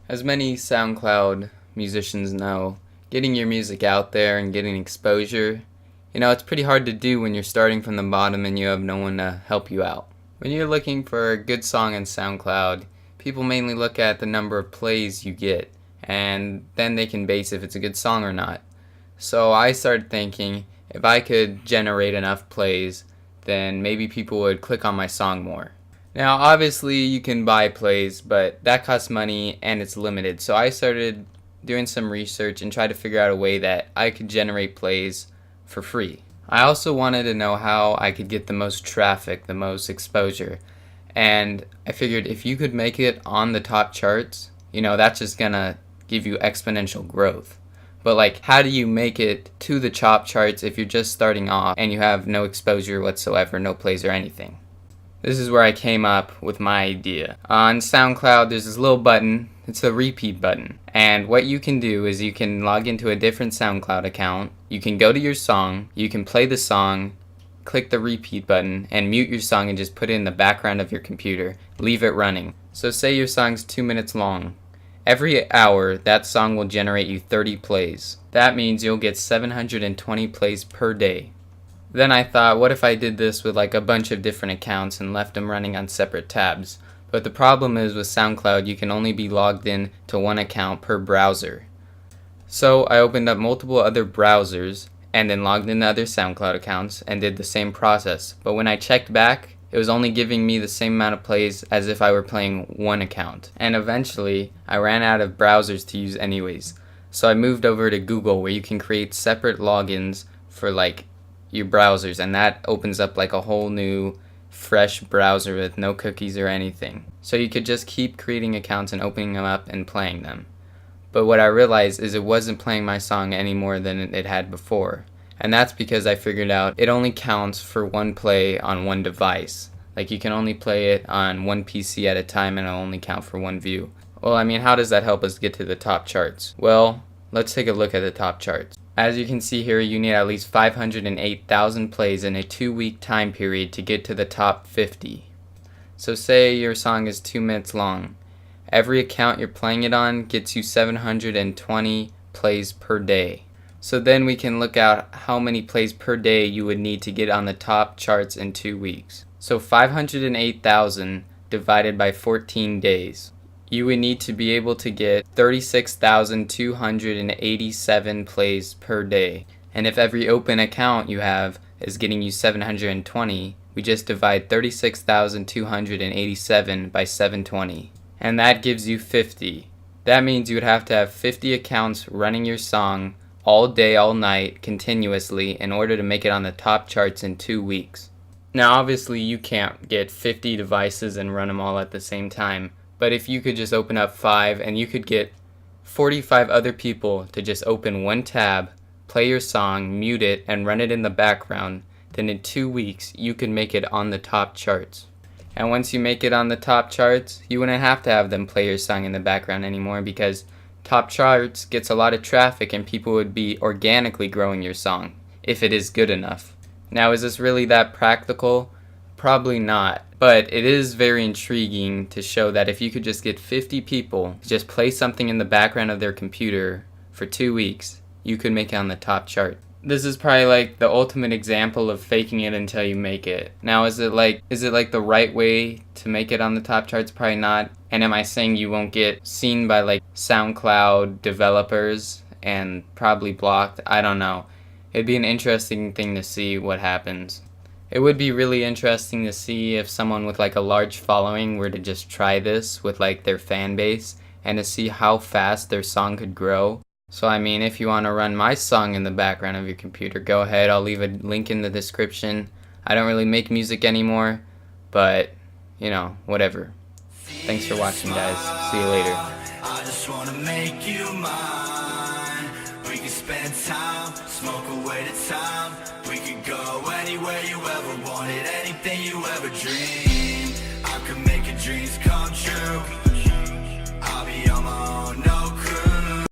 As many SoundCloud musicians know, getting your music out there and getting exposure, it's pretty hard to do when you're starting from the bottom and you have no one to help you out. When you're looking for a good song on SoundCloud, people mainly look at the number of plays you get, and then they can base if it's a good song or not. So I started thinking, if I could generate enough plays, then maybe people would click on my song more. Now, obviously, you can buy plays, but that costs money and it's limited. So I started doing some research and tried to figure out a way that I could generate plays for free. I also wanted to know how I could get the most traffic, the most exposure. And I figured if you could make it on the top charts, that's just gonna give you exponential growth. But how do you make it to the top charts if you're just starting off and you have no exposure whatsoever, no plays or anything? This is where I came up with my idea. On SoundCloud, there's this little button. It's the repeat button. And what you can do is you can log into a different SoundCloud account. You can go to your song. You can play the song, click the repeat button, and mute your song and just put it in the background of your computer. Leave it running. So say your song's 2 minutes long. Every hour, that song will generate you 30 plays. That means you'll get 720 plays per day. Then I thought, what if I did this with a bunch of different accounts and left them running on separate tabs? But the problem is with SoundCloud, you can only be logged in to one account per browser. So I opened up multiple other browsers and then logged into other SoundCloud accounts and did the same process. But when I checked back, it was only giving me the same amount of plays as if I were playing one account. And eventually, I ran out of browsers to use anyways. So I moved over to Google, where you can create separate logins for your browsers, and that opens up a whole new fresh browser with no cookies or anything. So you could just keep creating accounts and opening them up and playing them. But what I realized is it wasn't playing my song any more than it had before. And that's because I figured out it only counts for one play on one device. You can only play it on one PC at a time and it'll only count for one view. Well, how does that help us get to the top charts? Well, let's take a look at the top charts. As you can see here, you need at least 508,000 plays in a 2-week time period to get to the top 50. So say your song is 2 minutes long. Every account you're playing it on gets you 720 plays per day. So then we can look at how many plays per day you would need to get on the top charts in 2 weeks. So 508,000 divided by 14 days. You would need to be able to get 36,287 plays per day. And if every open account you have is getting you 720, we just divide 36,287 by 720. And that gives you 50. That means you would have to have 50 accounts running your song all day, all night, continuously in order to make it on the top charts in 2 weeks. Now obviously you can't get 50 devices and run them all at the same time. But if you could just open up 5 and you could get 45 other people to just open one tab, play your song, mute it, and run it in the background, then in 2 weeks you could make it on the top charts. And once you make it on the top charts, you wouldn't have to have them play your song in the background anymore, because top charts gets a lot of traffic and people would be organically growing your song, if it is good enough. Now, is this really that practical? Probably not, but it is very intriguing to show that if you could just get 50 people to just play something in the background of their computer for 2 weeks, you could make it on the top chart. This is probably the ultimate example of faking it until you make it. Now, is it the right way to make it on the top charts? Probably not. And am I saying you won't get seen by SoundCloud developers and probably blocked? I don't know. It'd be an interesting thing to see what happens. It would be really interesting to see if someone with a large following were to just try this with their fan base and to see how fast their song could grow. So if you want to run my song in the background of your computer, go ahead. I'll leave a link in the description. I don't really make music anymore, but whatever. Thanks for watching, guys. See you later. I just wanna make you mine. We can spend time, smoke away the time. We could go anywhere you ever wanted, anything you ever dreamed. I could make your dreams come true.